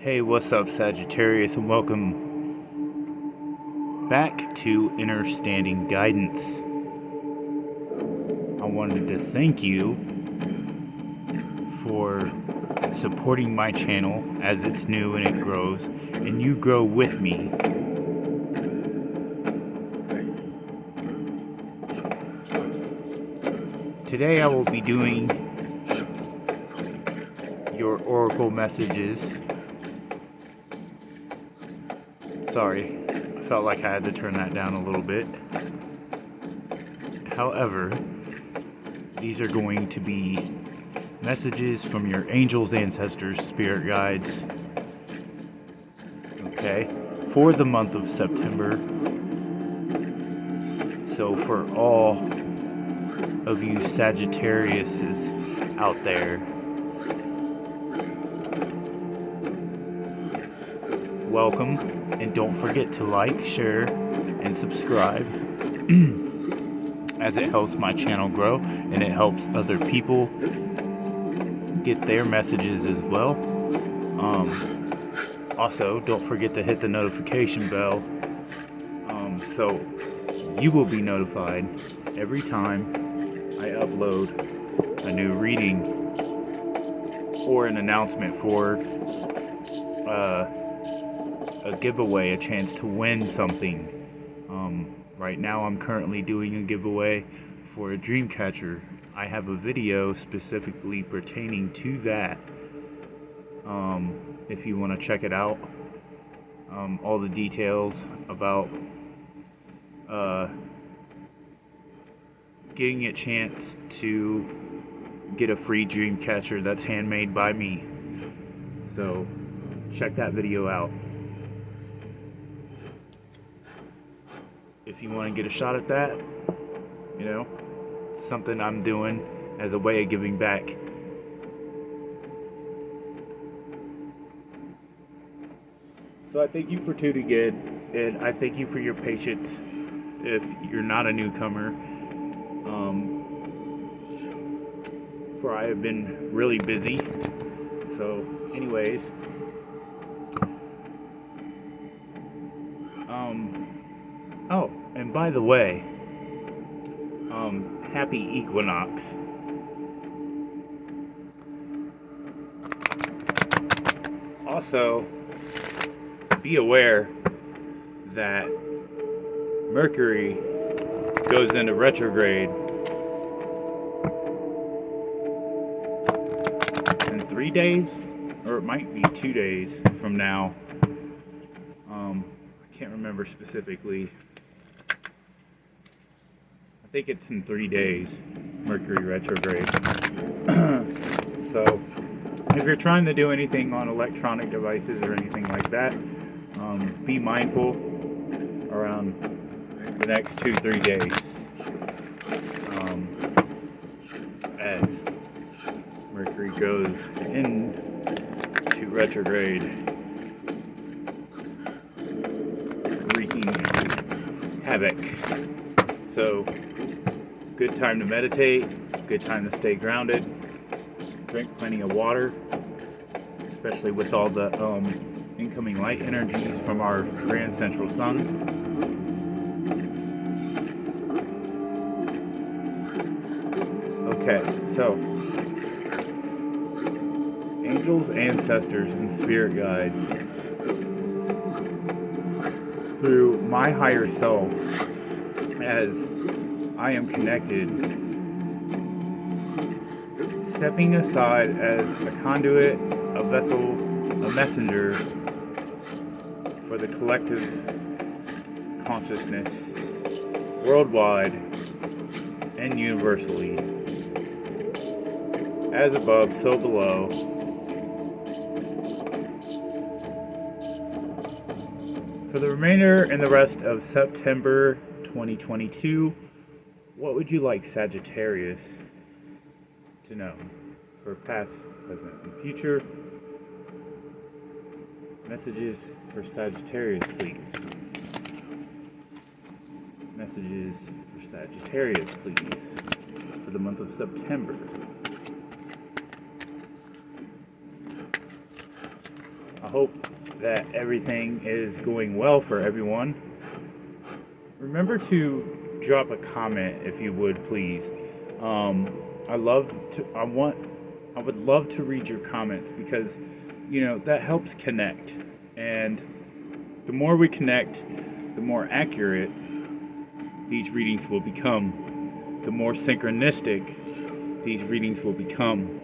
Hey, what's up, Sagittarius, and welcome back to Understanding Guidance. I wanted to thank you for supporting my channel as it's new and it grows, and you grow with me. Today I will be doing your oracle messages. Sorry, I felt like I had to turn that down a little bit. However, these are going to be messages from your angels, ancestors, spirit guides, okay, for the month of September. So for all of you Sagittariuses out there, welcome, and don't forget to like, share, and subscribe as it helps my channel grow and it helps other people get their messages as well. Also, don't forget to hit the notification bell so you will be notified every time I upload a new reading or an announcement for a giveaway, a chance to win something. Right now I'm currently doing a giveaway for a dream catcher. I have a video specifically pertaining to that. If you want to check it out, all the details about getting a chance to get a free dream catcher that's handmade by me. So check that video out. If you want to get a shot at that, you know, something I'm doing as a way of giving back. So I thank you for tuning in, and I thank you for your patience if you're not a newcomer. For I have been really busy. So anyways, oh, and by the way, happy equinox. Also, be aware that Mercury goes into retrograde in 3 days, or it might be 2 days from now. I can't remember specifically. I think it's in 3 days, Mercury retrograde. So if you're trying to do anything on electronic devices or anything like that, be mindful around the next 2-3 days, as Mercury goes into retrograde, wreaking havoc. So, good time to meditate, good time to stay grounded, drink plenty of water, especially with all the incoming light energies from our grand central sun. Okay, so angels, ancestors, and spirit guides, through my higher self, as I am connected, stepping aside as a conduit, a vessel, a messenger for the collective consciousness worldwide and universally. As above, so below. For the remainder and the rest of September 2022, what would you like Sagittarius to know for past, present, and future? Messages for Sagittarius, please. Messages for Sagittarius, please, for the month of September. hope that everything is going well for everyone. Remember to drop a comment if you would, please. I would love to read your comments because, that helps connect. And the more we connect, the more accurate these readings will become. The more synchronistic these readings will become.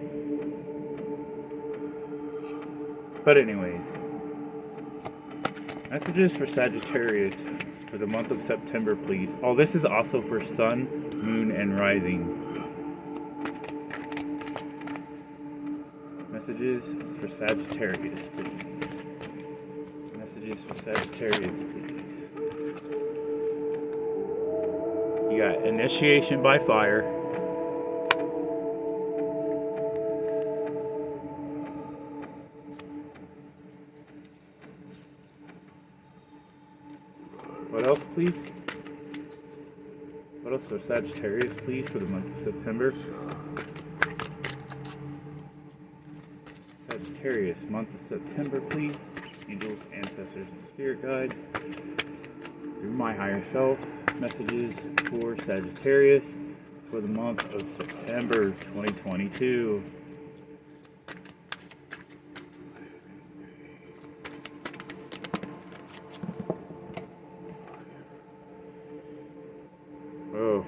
But anyways, messages for Sagittarius for the month of September, please. Oh, this is also for Sun, Moon, and Rising. Messages for Sagittarius, please. Messages for Sagittarius, please. You got initiation by fire. What else, please? What else for Sagittarius, please, for the month of September? Sagittarius, month of September, please. Angels, ancestors, and spirit guides. Through my higher self, messages for Sagittarius for the month of September 2022. Oh,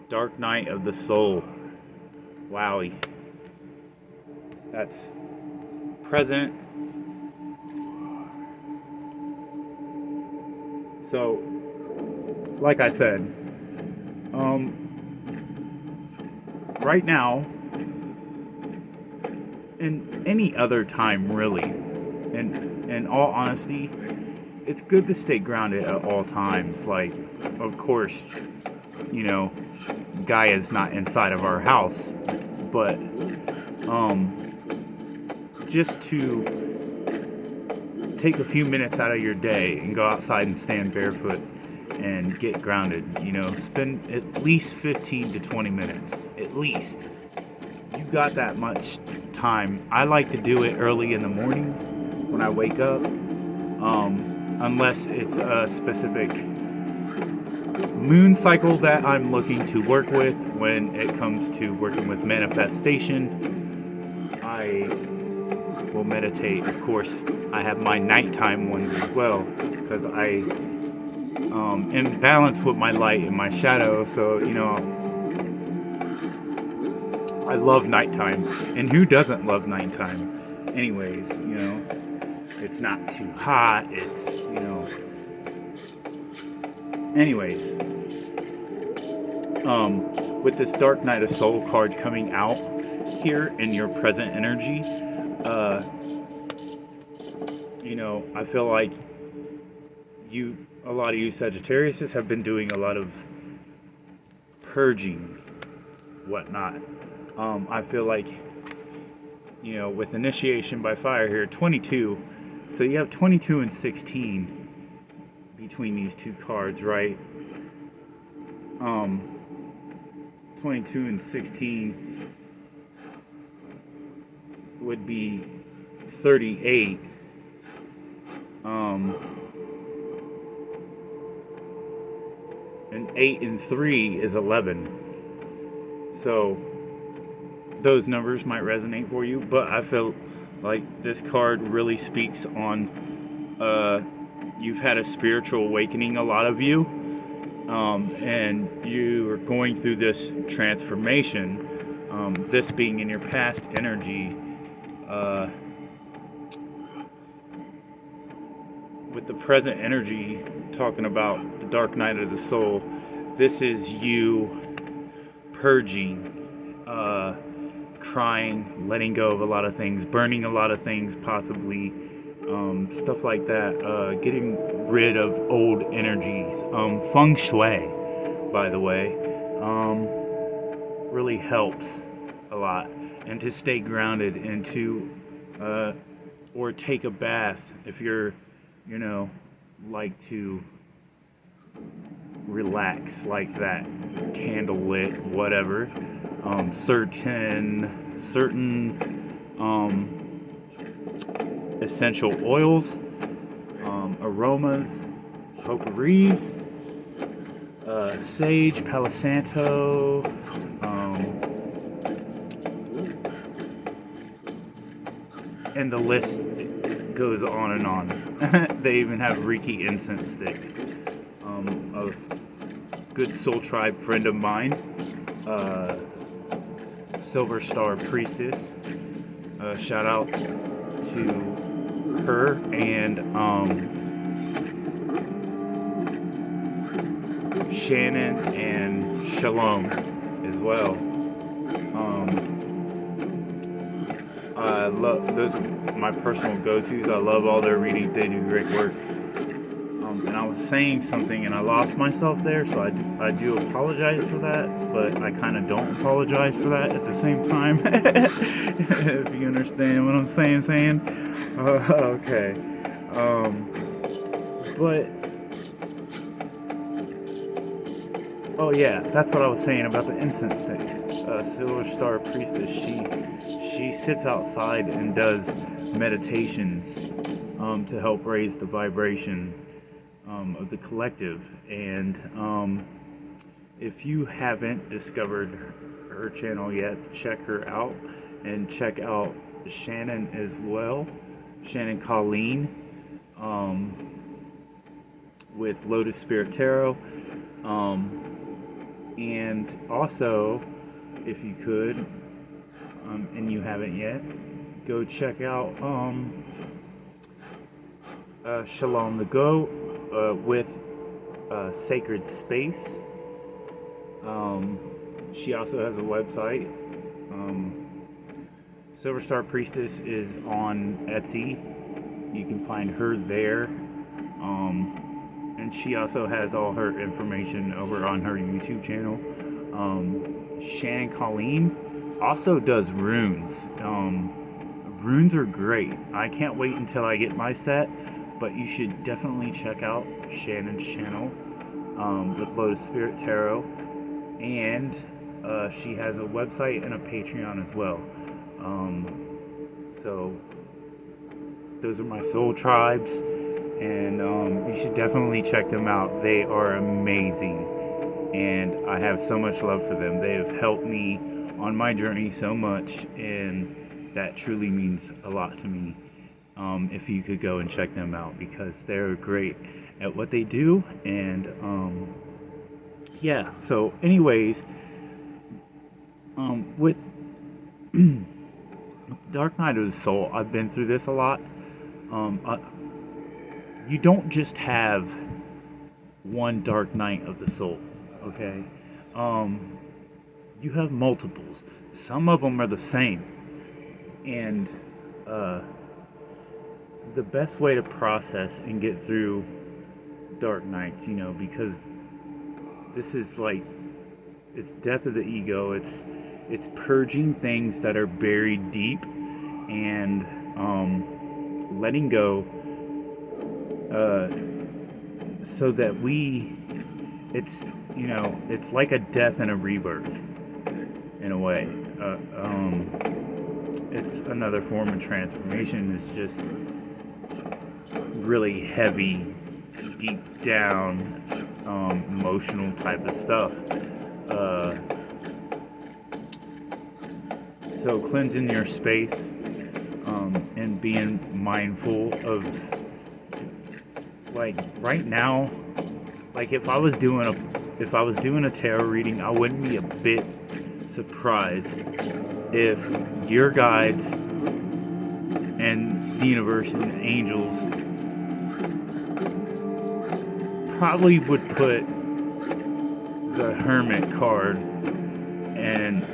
Dark Night of the Soul. Wowie. That's present. So, like I said, right now, and any other time really, and in all honesty, it's good to stay grounded at all times. Like, of course, Gaia's not inside of our house, but just to take a few minutes out of your day and go outside and stand barefoot and get grounded. Spend at least 15 to 20 minutes. At least. You got that much time. I like to do it early in the morning when I wake up. Unless it's a specific moon cycle that I'm looking to work with. When it comes to working with manifestation, I will meditate. Of course, I have my nighttime ones as well, because I am balanced with my light and my shadow. So I love nighttime, and who doesn't love nighttime? Anyways, it's not too hot. It's anyways, with this Dark Night of Soul card coming out here in your present energy, I feel like a lot of you Sagittariuses have been doing a lot of purging, whatnot. I feel like, with initiation by fire here, 22, so you have 22 and 16 between these two cards, right? 22 and 16 would be 38. And 8 and 3 is 11. So those numbers might resonate for you, but I feel like this card really speaks on you've had a spiritual awakening, a lot of you, and you are going through this transformation, this being in your past energy, with the present energy talking about the Dark Night of the Soul. This is you purging, crying, letting go of a lot of things, burning a lot of things, possibly, stuff like that, getting rid of old energies. Feng Shui, by the way, really helps a lot. And to stay grounded, and to or take a bath if you're like to relax like that, candle lit, whatever. Certain essential oils, aromas, potpourris, sage, Palo Santo, and the list goes on and on. They even have Reiki incense sticks. Of good soul tribe friend of mine, Silver Star Priestess. Shout out to her and Shannon and Shalom as well. I love those are my personal go-tos. I love all their readings. They do great work. And I was saying something and I lost myself there, so I do apologize for that, but I kind of don't apologize for that at the same time. If you understand what I'm saying. Okay. But oh yeah, that's what I was saying about the incense sticks. Silver Star Priestess, she sits outside and does meditations to help raise the vibration of the collective. And if you haven't discovered her channel yet, check her out, and check out Shannon as well, Shannon Colleen, with Lotus Spirit Tarot. And also, if you could, and you haven't yet, go check out Shalom the Goat with Sacred Space. She also has a website. Silver Star Priestess is on Etsy. You can find her there. And she also has all her information over on her YouTube channel. Shannon Colleen also does runes. Runes are great. I can't wait until I get my set, but you should definitely check out Shannon's channel with Lotus Spirit Tarot. And she has a website and a Patreon as well. So those are my soul tribes, and you should definitely check them out. They are amazing, and I have so much love for them. They have helped me on my journey so much, and that truly means a lot to me. If you could go and check them out, because they're great at what they do. And yeah, so anyways, with Dark Night of the Soul, I've been through this a lot. You don't just have one Dark Night of the Soul, okay? You have multiples. Some of them are the same. And the best way to process and get through dark nights, because this is like, it's death of the ego. It's purging things that are buried deep, and letting go, so that it's like a death and a rebirth in a way. It's another form of transformation. It's just really heavy, deep down, emotional type of stuff. So cleansing your space, and being mindful of, like, right now, like if I was doing a tarot reading, I wouldn't be a bit surprised if your guides and the universe and the angels probably would put the Hermit card, and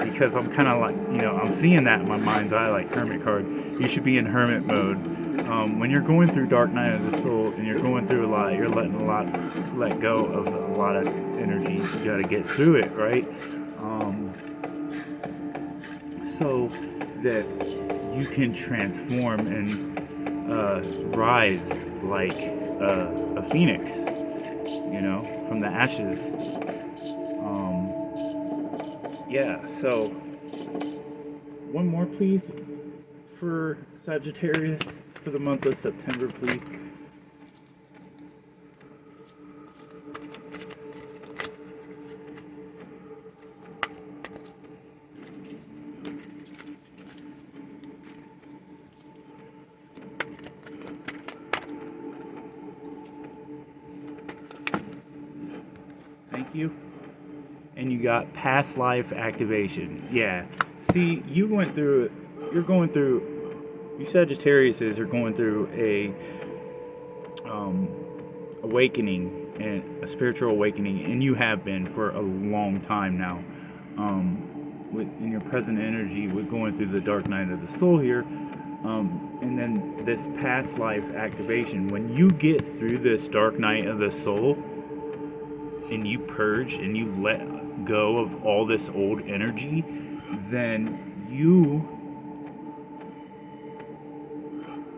because I'm kind of like, I'm seeing that in my mind's eye, like, Hermit card, you should be in hermit mode. When you're going through Dark Night of the Soul and you're going through a lot, you're let go of a lot of energy. You got to get through it, right? So that you can transform and rise like a phoenix, from the ashes. Yeah, so one more, please, for Sagittarius for the month of September, please? Thank you. And you got past life activation. Yeah. See, you Sagittariuses are going through a awakening, and a spiritual awakening, and you have been for a long time now. In your present energy, with going through the dark night of the soul here, and then this past life activation. When you get through this dark night of the soul, and you purge and you let go of all this old energy, then you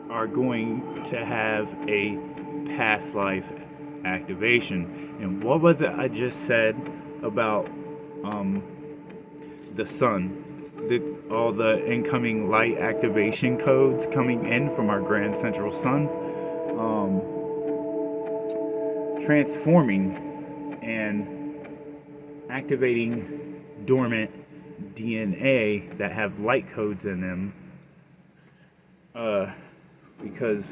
are going to have a past life activation. And what was it I just said about the sun? All the incoming light activation codes coming in from our grand central sun, transforming and activating dormant DNA that have light codes in them, because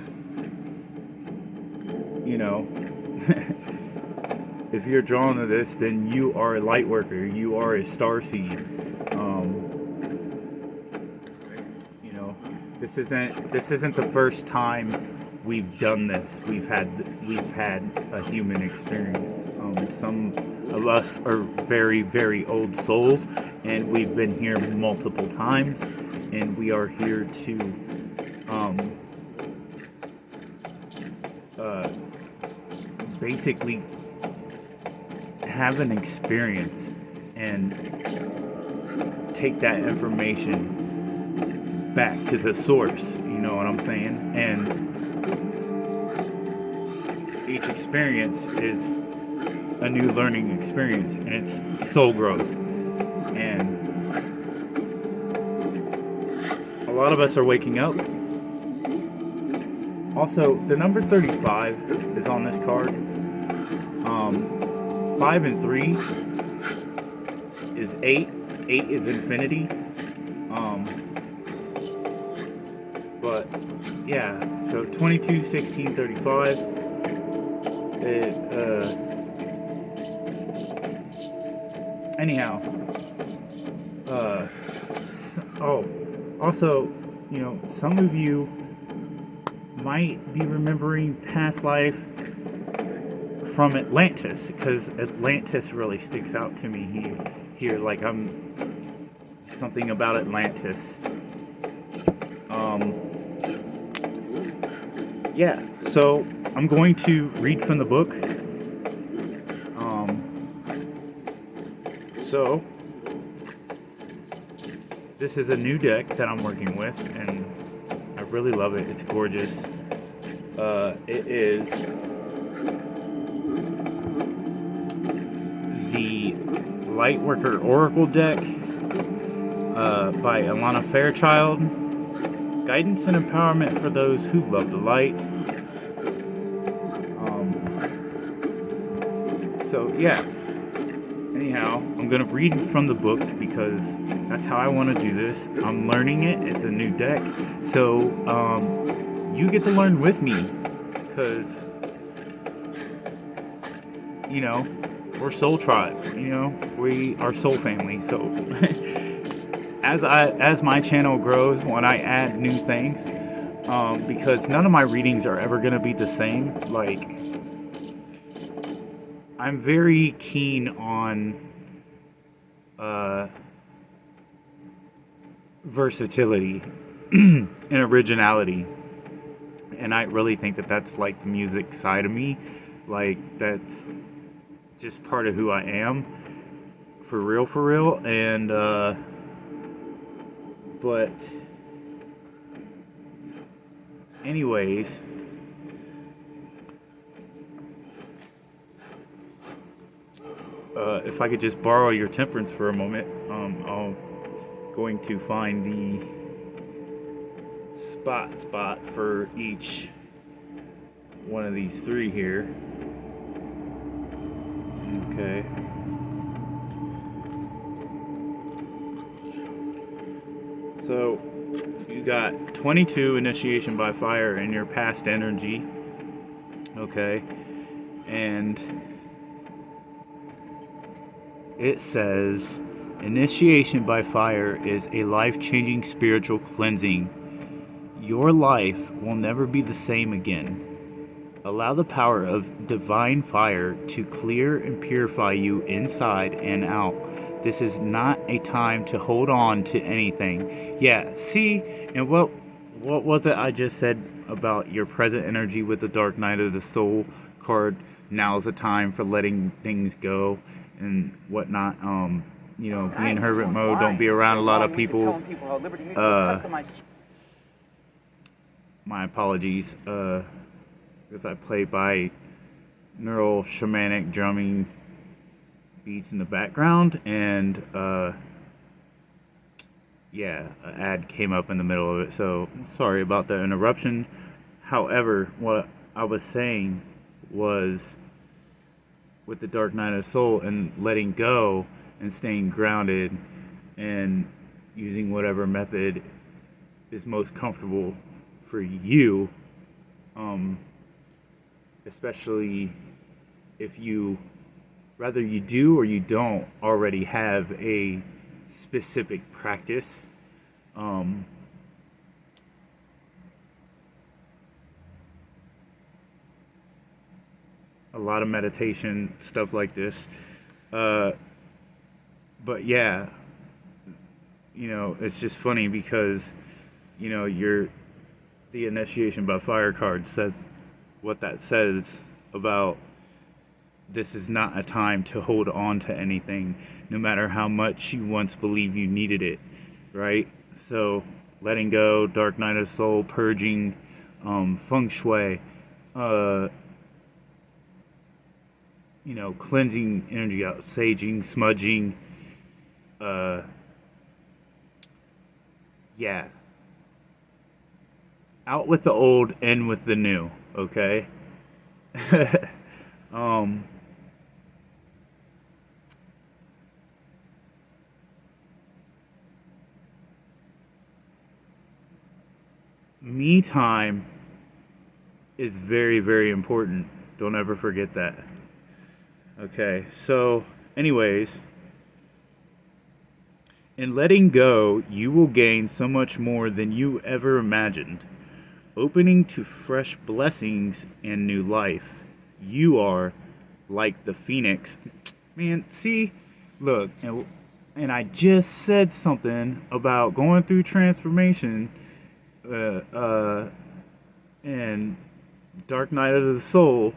if you're drawn to this, then you are a light worker, you are a star seed. This isn't the first time we've done this. We've had a human experience. Some of us are very, very old souls, and we've been here multiple times, and we are here to basically have an experience and take that information back to the source. You know what I'm saying? And each experience is a new learning experience, and it's soul growth. And a lot of us are waking up. Also, the number 35 is on this card. 5 and 3 is 8. 8 is infinity. But yeah, so 22, 16, 35. Anyhow, also, some of you might be remembering past life from Atlantis, because Atlantis really sticks out to me here. Like, I'm something about Atlantis. Yeah, so I'm going to read from the book. So this is a new deck that I'm working with, and I really love it. It's gorgeous. It is the Lightworker Oracle deck by Alana Fairchild. Guidance and empowerment for those who love the light. So yeah. Anyhow, I'm gonna read from the book because that's how I want to do this. I'm learning it. It's a new deck, so you get to learn with me, because we're Soul Tribe. We are Soul Family. So as my channel grows, when I add new things, because none of my readings are ever gonna be the same. Like, I'm very keen on versatility and originality, and I really think that that's like the music side of me. Like, that's just part of who I am, for real. And but anyways, if I could just borrow your temperance for a moment, I'm going to find spot for each one of these three here. Okay. So you got 22 initiation by fire in your past energy. Okay. And it says initiation by fire is a life-changing spiritual cleansing. Your life will never be the same again. Allow the power of divine fire to clear and purify you inside and out. This is not a time to hold on to anything. Yeah, see, and what was it I just said about your present energy with the Dark Night of the Soul card? Now's the time for letting things go and whatnot. Be in hermit mode. Don't be around a lot of people. My apologies. Because I play by neural shamanic drumming beats in the background, and an ad came up in the middle of it, so sorry about the interruption. However, what I was saying was with the Dark Night of the Soul and letting go and staying grounded and using whatever method is most comfortable for you, especially if you, whether you do or you don't already have a specific practice. A lot of meditation, stuff like this. But yeah, it's just funny because, the initiation by fire card says what that says about this is not a time to hold on to anything, no matter how much you once believed you needed it, right? So letting go, Dark Night of the Soul, purging, feng shui, cleansing energy out, saging, smudging, out with the old, in with the new, okay? Me time is very, very important. Don't ever forget that. Okay, so anyways, in letting go, you will gain so much more than you ever imagined. Opening to fresh blessings and new life. You are like the phoenix. Man, see, look, and I just said something about going through transformation and Dark Night of the Soul,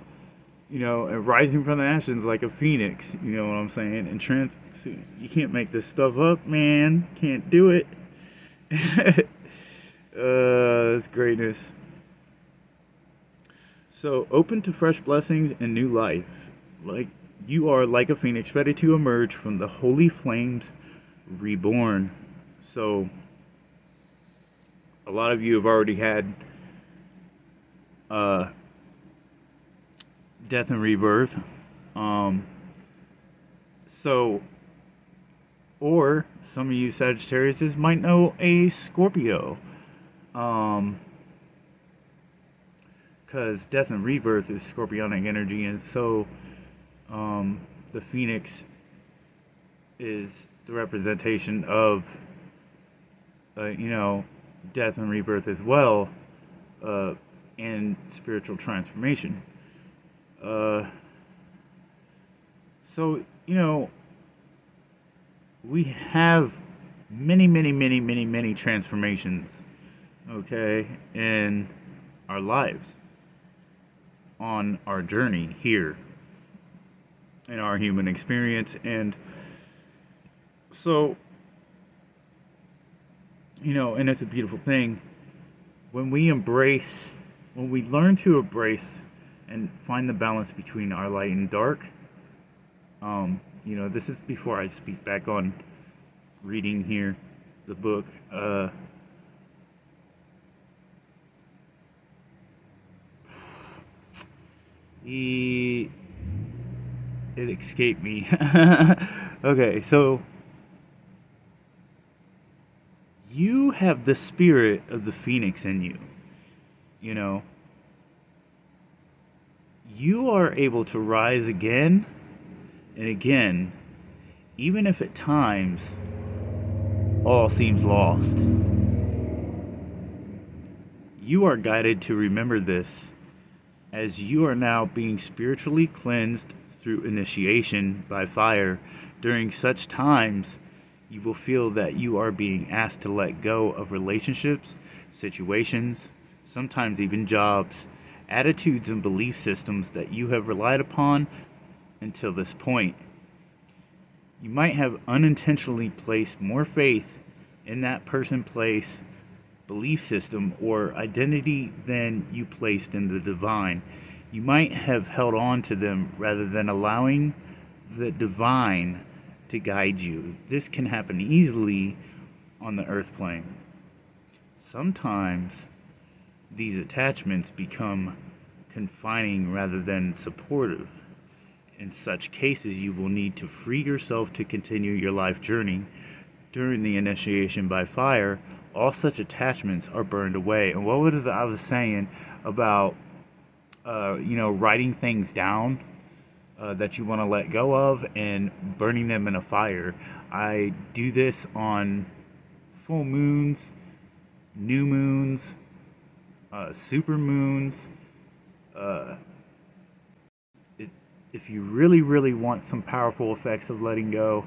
and rising from the ashes like a phoenix, you know what I'm saying? And you can't make this stuff up, man. Can't do it. It's greatness. So, open to fresh blessings and new life. Like, you are like a phoenix ready to emerge from the holy flames, reborn. So, a lot of you have already had death and rebirth. Or some of you Sagittarius might know a Scorpio. Because death and rebirth is scorpionic energy, and so the phoenix is the representation of death and rebirth as well, and spiritual transformation. So we have many transformations, okay, in our lives, on our journey here in our human experience. And so and it's a beautiful thing when we learn to embrace and find the balance between our light and dark. This is before I speak back on reading here the book. It escaped me. Okay, so you have the spirit of the phoenix in you. You know, you are able to rise again and again, even if at times all seems lost. You are guided to remember this as you are now being spiritually cleansed through initiation by fire. During such times, you will feel that you are being asked to let go of relationships, situations, sometimes even jobs, attitudes, and belief systems that you have relied upon until this point. You might have unintentionally placed more faith in that person, place, belief system, or identity than you placed in the divine. You might have held on to them rather than allowing the divine to guide you. This can happen easily on the earth plane. Sometimes these attachments become confining rather than supportive. In such cases, you will need to free yourself to continue your life journey. During the initiation by fire, all such attachments are burned away. And what was I was saying about, writing things down that you want to let go of and burning them in a fire. I do this on full moons, new moons, super moons. If you really, really want some powerful effects of letting go,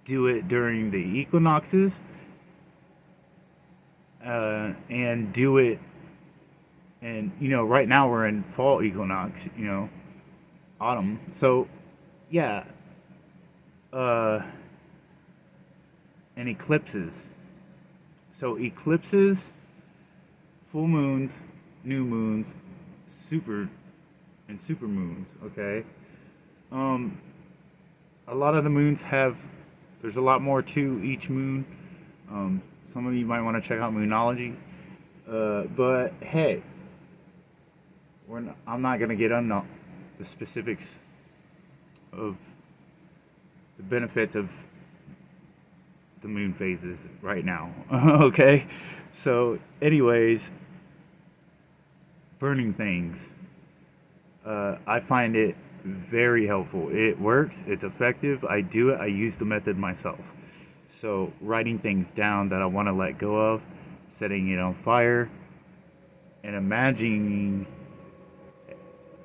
do it during the equinoxes, and do it. And right now we're in fall equinox, autumn. So, yeah, and eclipses. So eclipses, full moons, new moons, super moons. Okay. A lot of the moons there's a lot more to each moon. Some of you might want to check out Moonology. But hey, I'm not going to get on the specifics of the benefits of the moon phases right now. Okay? So, anyways, burning things. I find it very helpful. It works. It's effective. I do it. I use the method myself. So, writing things down that I want to let go of, setting it on fire, and imagining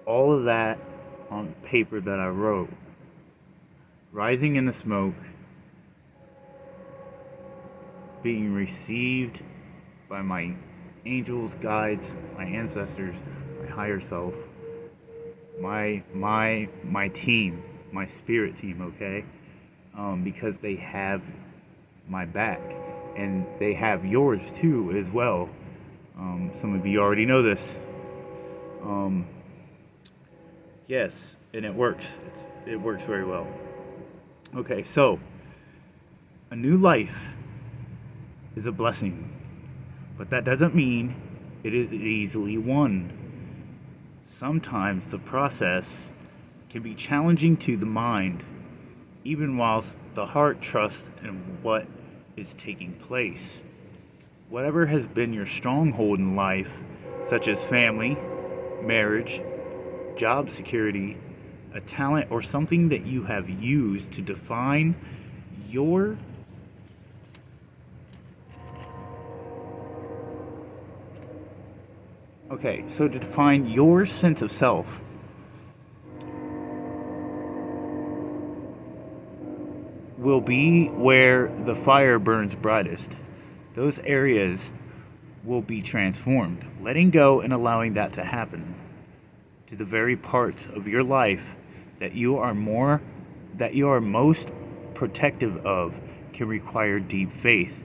all of that on paper that I wrote, rising in the smoke, being received by my angels, guides, my ancestors, my higher self, my team, my spirit team, okay? Because they have my back, and they have yours too as well. Some of you already know this. Yes, and it works. It works very well. Okay, so a new life is a blessing, but that doesn't mean it is easily won. Sometimes the process can be challenging to the mind, even whilst the heart trusts in what is taking place. Whatever has been your stronghold in life, such as family, marriage, job security, a talent, or something that you have used to define your to define your sense of self, will be where the fire burns brightest. Those areas will be transformed. Letting go and allowing that to happen to the very parts of your life that you are most protective of can require deep faith.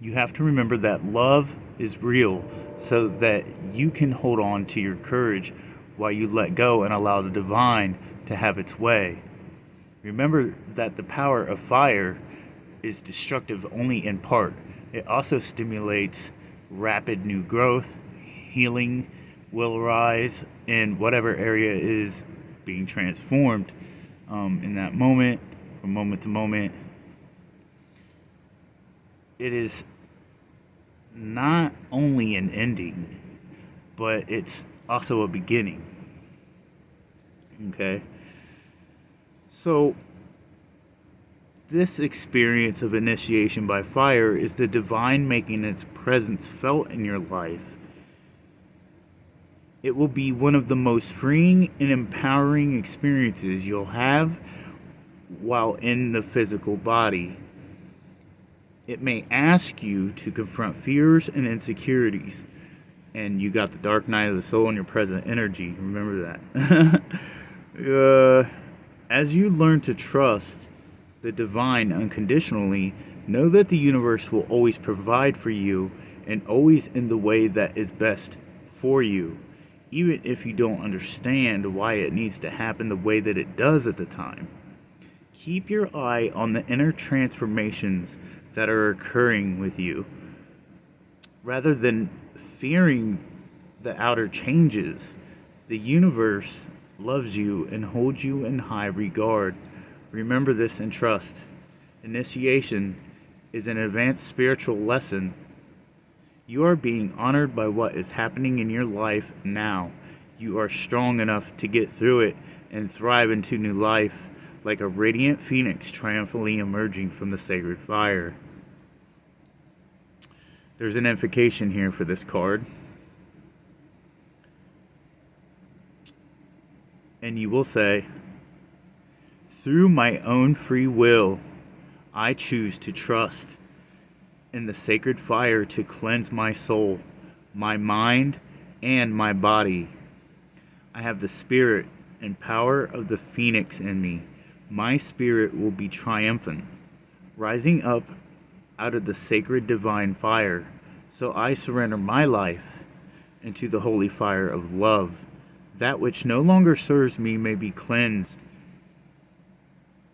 You have to remember that love is real, so that you can hold on to your courage while you let go and allow the divine to have its way. Remember that the power of fire is destructive only in part. It also stimulates rapid new growth, healing, will arise in whatever area is being transformed in that moment, from moment to moment. It is not only an ending, but it's also a beginning. Okay? So, this experience of initiation by fire is the divine making its presence felt in your life. It will be one of the most freeing and empowering experiences you'll have while in the physical body. It may ask you to confront fears and insecurities. And you got the dark night of the soul in your present energy. Remember that. As you learn to trust the divine unconditionally, know that the universe will always provide for you and always in the way that is best for you, even if you don't understand why it needs to happen the way that it does at the time. Keep your eye on the inner transformations that are occurring with you, rather than fearing the outer changes. The universe loves you and holds you in high regard. Remember this and trust. Initiation is an advanced spiritual lesson. You are being honored by what is happening in your life now. You are strong enough to get through it and thrive into new life like a radiant phoenix triumphantly emerging from the sacred fire. There's an invocation here for this card. And you will say, through my own free will, I choose to trust in the sacred fire to cleanse my soul, my mind, and my body. I have the spirit and power of the phoenix in me. My spirit will be triumphant, rising up out of the sacred divine fire. So I surrender my life into the holy fire of love. That which no longer serves me may be cleansed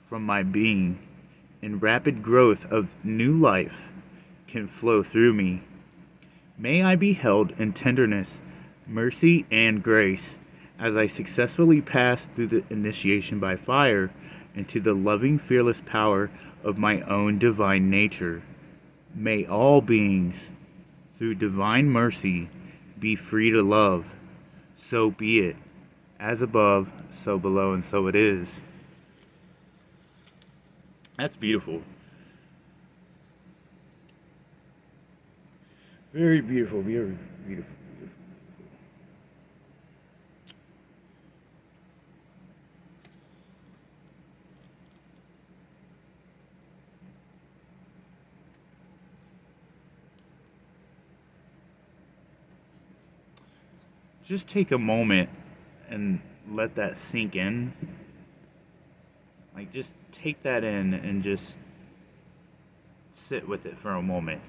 from my being, and rapid growth of new life can flow through me. May I be held in tenderness, mercy, and grace as I successfully pass through the initiation by fire into the loving, fearless power of my own divine nature. May all beings, through divine mercy, be free to love. So be it. As above, so below, and so it is. That's beautiful. Very beautiful, beautiful, beautiful, beautiful. Just take a moment and let that sink in. Like, just take that in and just sit with it for a moment.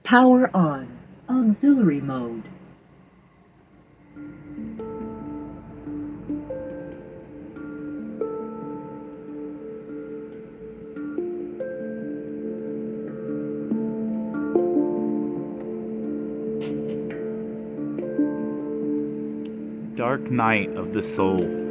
Power on. Auxiliary mode. Dark night of the soul.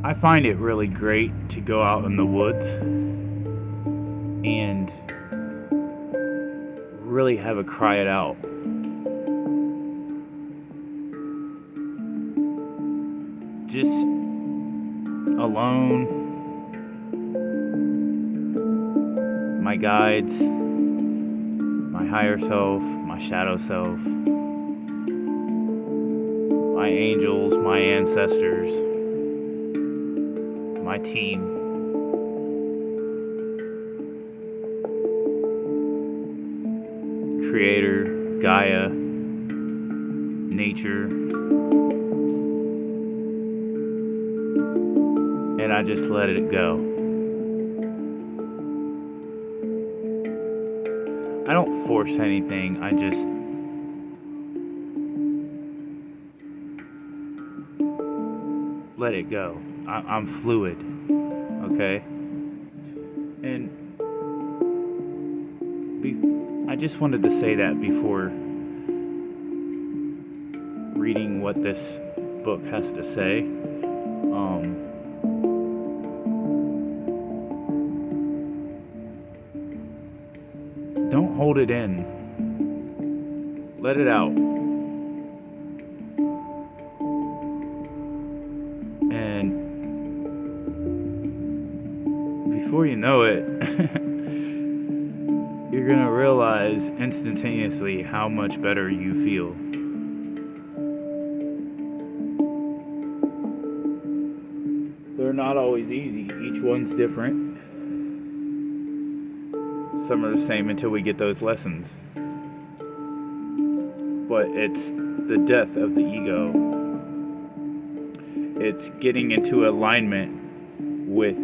I find it really great to go out in the woods and really have a cry it out. Just alone, my guides, my higher self, my shadow self, my angels, my ancestors, my team. Creator, Gaia, nature, and I just let it go. I don't force anything, I just let it go. I'm fluid, okay? And I just wanted to say that before reading what this book has to say. Don't hold it in. Let it out. And before you know it, you're gonna realize instantaneously how much better you feel. They're not always easy. Each one's different. Some are the same until we get those lessons. But it's the death of the ego. It's getting into alignment with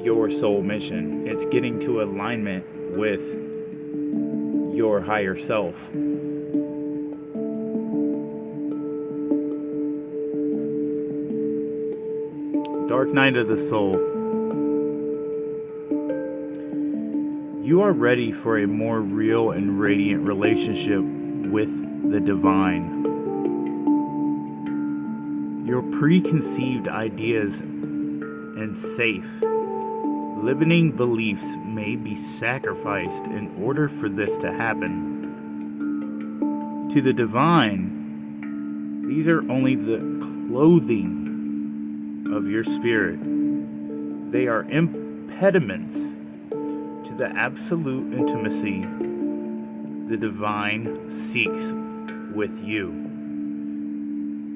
your soul mission. It's getting to alignment with your higher self. Dark night of the soul. You are ready for a more real and radiant relationship with the divine. Your preconceived ideas and safe, limiting beliefs may be sacrificed in order for this to happen. To the divine, these are only the clothing of your spirit. They are impediments to the absolute intimacy the divine seeks with you.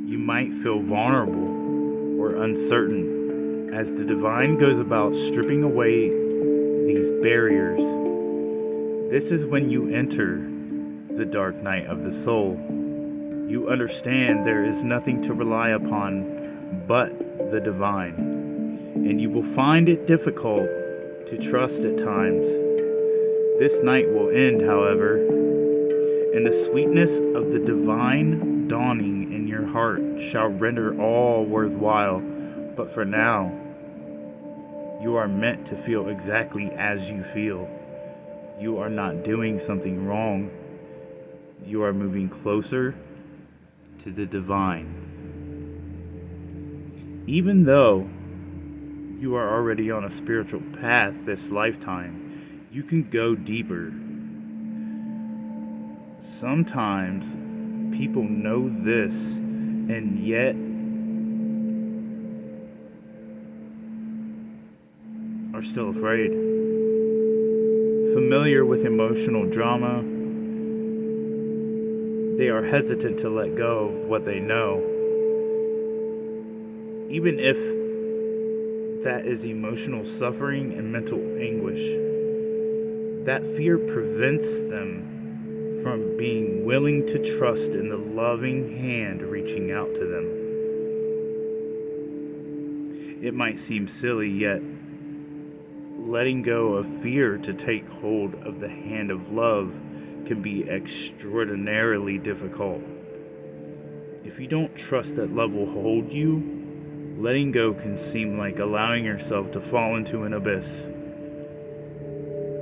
You might feel vulnerable or uncertain as the divine goes about stripping away these barriers. This is when you enter the dark night of the soul. You understand there is nothing to rely upon but the divine, and you will find it difficult to trust at times. This night will end, however, and the sweetness of the divine dawning in your heart shall render all worthwhile. But for now, you are meant to feel exactly as you feel. You are not doing something wrong. You are moving closer to the divine. Even though you are already on a spiritual path this lifetime, you can go deeper. Sometimes people know this and yet are still afraid. Familiar with emotional drama, they are hesitant to let go of what they know. Even if that is emotional suffering and mental anguish, that fear prevents them from being willing to trust in the loving hand reaching out to them. It might seem silly, yet letting go of fear to take hold of the hand of love can be extraordinarily difficult. If you don't trust that love will hold you, letting go can seem like allowing yourself to fall into an abyss.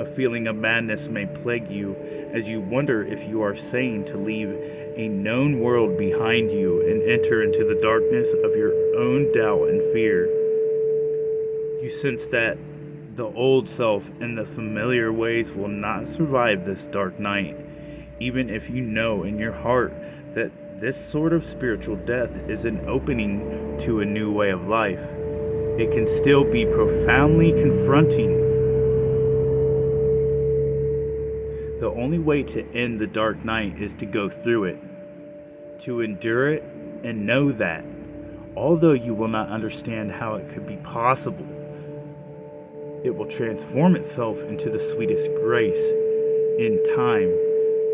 A feeling of madness may plague you as you wonder if you are sane to leave a known world behind you and enter into the darkness of your own doubt and fear. You sense that the old self and the familiar ways will not survive this dark night, even if you know in your heart that this sort of spiritual death is an opening to a new way of life. it can still be profoundly confronting. The only way to end the dark night is to go through it, to endure it, and know that, although you will not understand how it could be possible, it will transform itself into the sweetest grace. In time,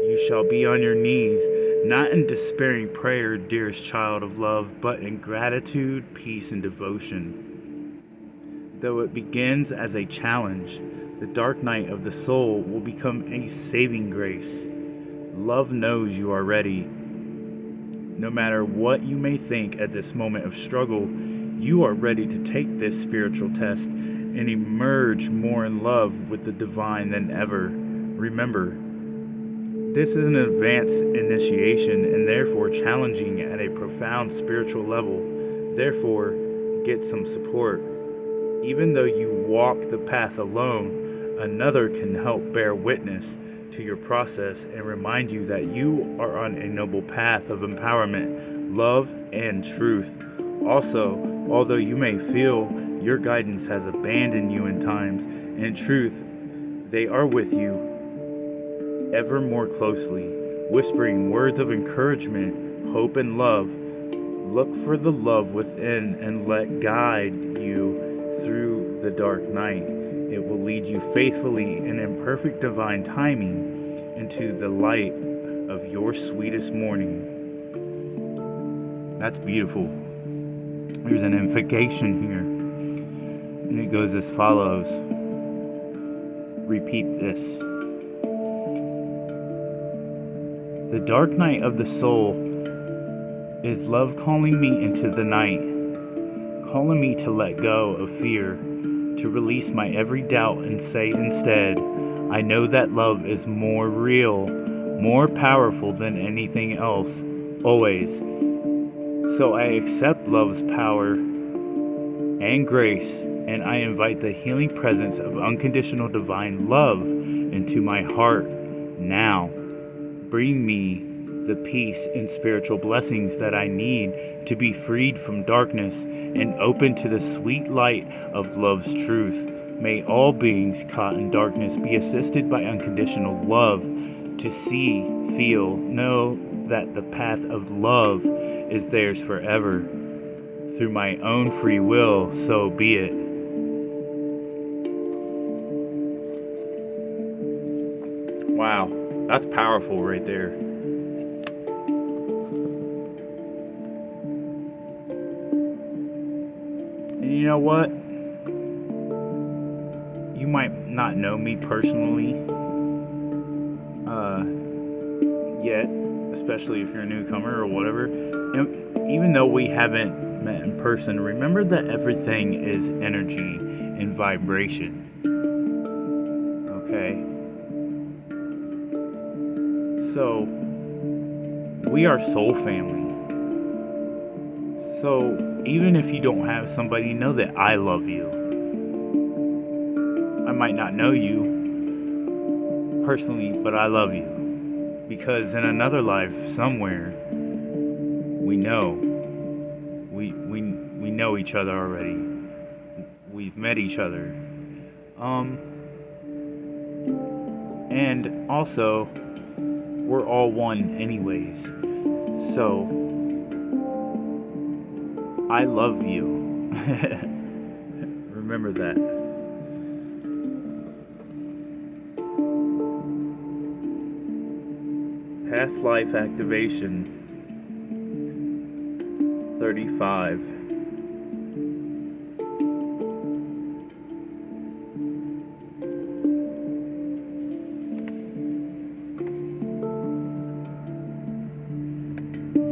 you shall be on your knees, not in despairing prayer, dearest child of love, but in gratitude, peace, and devotion. Though it begins as a challenge, the dark night of the soul will become a saving grace. Love knows you are ready. No matter what you may think at this moment of struggle, you are ready to take this spiritual test and emerge more in love with the divine than ever. Remember, this is an advanced initiation and therefore challenging at a profound spiritual level. Therefore, get some support. Even though you walk the path alone, another can help bear witness to your process and remind you that you are on a noble path of empowerment, love, and truth. Also, although you may feel your guidance has abandoned you in times, in truth, they are with you ever more closely, whispering words of encouragement, hope, and love. Look for the love within and let guide you through the dark night. It will lead you faithfully and in perfect divine timing into the light of your sweetest morning. That's beautiful. There's an invocation here, and it goes as follows. Repeat this. The dark night of the soul is love calling me into the night, calling me to let go of fear, to release my every doubt and say instead, I know that love is more real, more powerful than anything else, always. So I accept love's power and grace, and I invite the healing presence of unconditional divine love into my heart now. Bring me the peace and spiritual blessings that I need to be freed from darkness and open to the sweet light of love's truth. May all beings caught in darkness be assisted by unconditional love to see, feel, know that the path of love is theirs forever. Through my own free will, so be it. Wow, that's powerful right there. And you know what? You might not know me personally yet, especially if you're a newcomer or whatever. And even though we haven't met in person, remember that everything is energy and vibration. Okay? So, we are soul family. So, even if you don't have somebody, know that I love you. I might not know you personally, but I love you. Because in another life, somewhere, we know. We know each other already. We've met each other. And also, we're all one anyways. So, I love you. Remember that. Past life activation 35.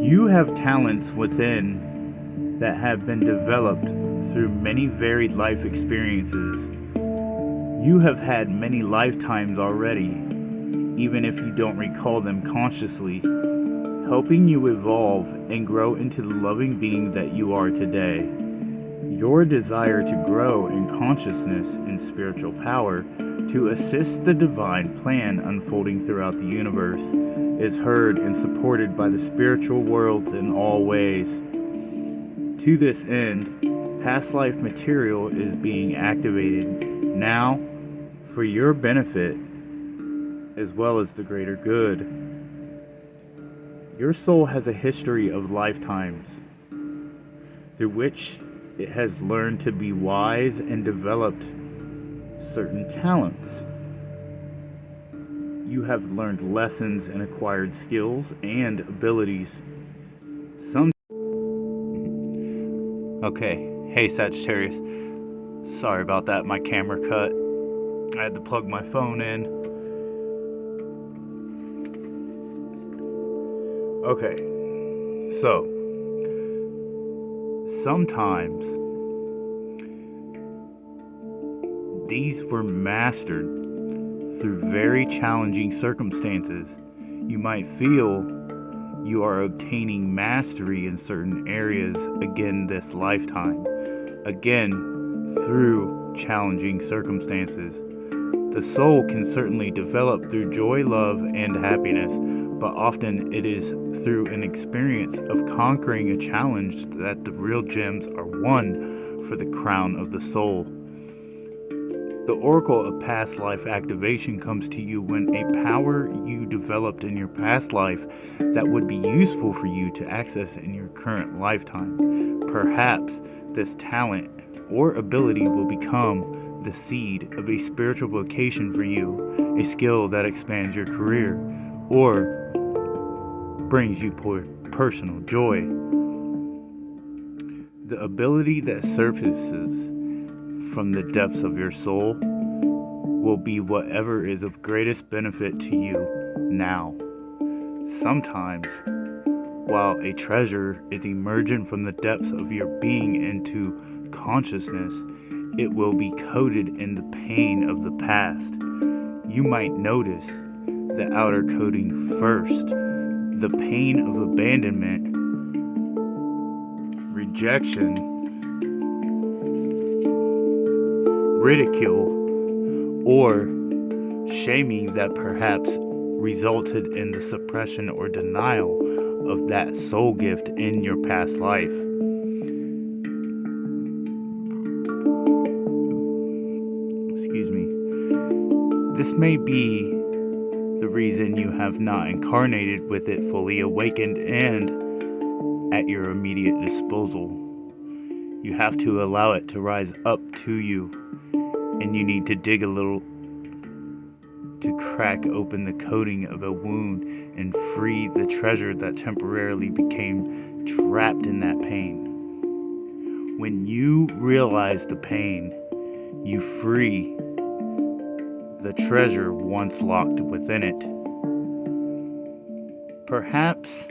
You have talents within that have been developed through many varied life experiences. You have had many lifetimes already, even if you don't recall them consciously, helping you evolve and grow into the loving being that you are today. Your desire to grow in consciousness and spiritual power to assist the divine plan unfolding throughout the universe is heard and supported by the spiritual worlds in all ways. To this end, Past life material is being activated now for your benefit as well as the greater good. Your soul has a history of lifetimes through which it has learned to be wise and developed certain talents. You have learned lessons and acquired skills and abilities. Okay, hey Sagittarius. Sorry about that, my camera cut. I had to plug my phone in. Okay, so sometimes these were mastered through very challenging circumstances. You might feel you are obtaining mastery in certain areas again this lifetime, again through challenging circumstances. The soul can certainly develop through joy, love, and happiness, but often it is through an experience of conquering a challenge that the real gems are won for the crown of the soul. The oracle of past life activation comes to you when a power you developed in your past life that would be useful for you to access in your current lifetime. Perhaps this talent or ability will become the seed of a spiritual vocation for you, a skill that expands your career or brings you personal joy. The ability that surfaces from the depths of your soul will be whatever is of greatest benefit to you now. Sometimes, while a treasure is emerging from the depths of your being into consciousness, it will be coated in the pain of the past. You might notice the outer coating first, the pain of abandonment, rejection, ridicule, or shaming that perhaps resulted in the suppression or denial of that soul gift in your past life. Excuse me. This may be the reason you have not incarnated with it fully awakened and at your immediate disposal. You have to allow it to rise up to you, and you need to dig a little to crack open the coating of a wound and free the treasure that temporarily became trapped in that pain. When you realize the pain, you free the treasure once locked within it. Perhaps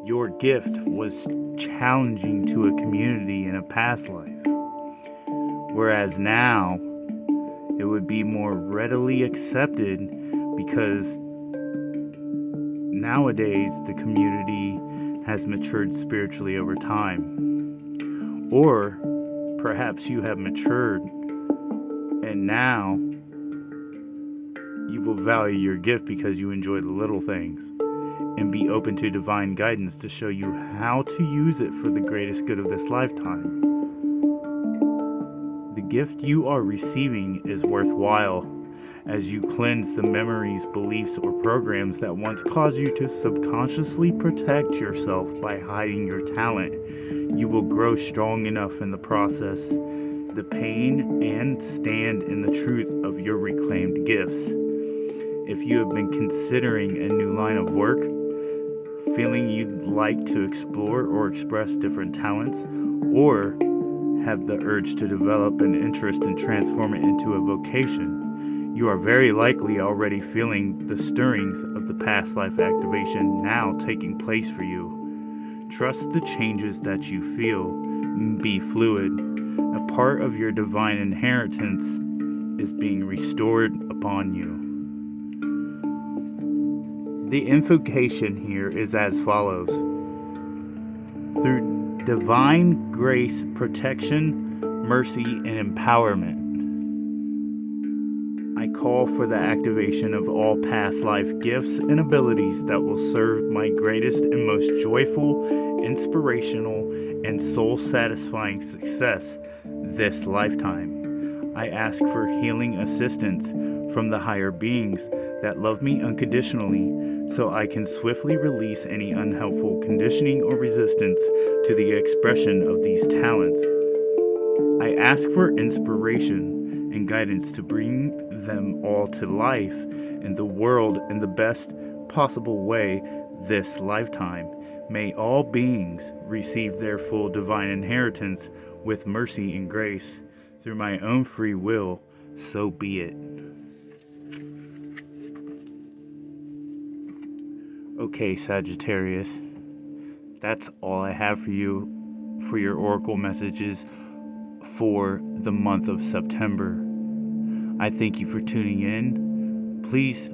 your gift was challenging to a community in a past life, whereas now it would be more readily accepted because nowadays the community has matured spiritually over time. Or perhaps you have matured and now you will value your gift because you enjoy the little things and be open to divine guidance to show you how to use it for the greatest good of this lifetime. The gift you are receiving is worthwhile as you cleanse the memories, beliefs, or programs that once caused you to subconsciously protect yourself by hiding your talent. You will grow strong enough in the process, the pain, and stand in the truth of your reclaimed gifts. If you have been considering a new line of work, feeling you'd like to explore or express different talents, or have the urge to develop an interest and transform it into a vocation, you are very likely already feeling the stirrings of the past life activation now taking place for you. Trust the changes that you feel. Be fluid. A part of your divine inheritance is being restored upon you. The invocation here is as follows. Through divine grace, protection, mercy, and empowerment, I call for the activation of all past life gifts and abilities that will serve my greatest and most joyful inspirational and soul satisfying success this lifetime. I ask for healing assistance from the higher beings that love me unconditionally so I can swiftly release any unhelpful conditioning or resistance to the expression of these talents. I ask for inspiration and guidance to bring them all to life in the world in the best possible way this lifetime. May all beings receive their full divine inheritance with mercy and grace through my own free will, so be it. Okay, Sagittarius, that's all I have for you for your oracle messages for the month of September. I thank you for tuning in. Please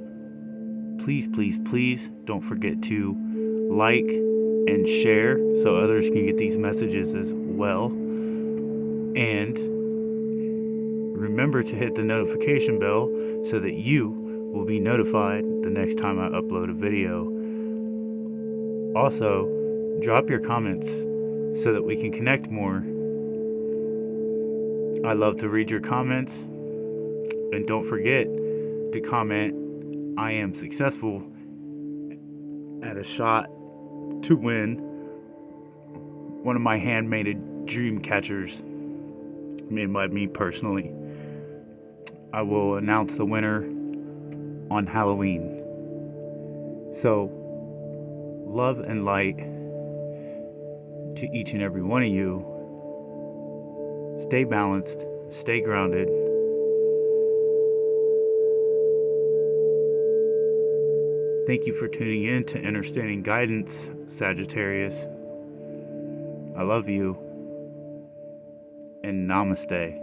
don't forget to like and share so others can get these messages as well. And remember to hit the notification bell so that you will be notified the next time I upload a video. Also, drop your comments so that we can connect more. I love to read your comments. And don't forget to comment, I am successful at a shot to win one of my handmade dream catchers made by me personally. I will announce the winner on Halloween. So, love and light to each and every one of you. Stay balanced, stay grounded. Thank you for tuning in to Understanding Guidance, Sagittarius. I love you, and namaste.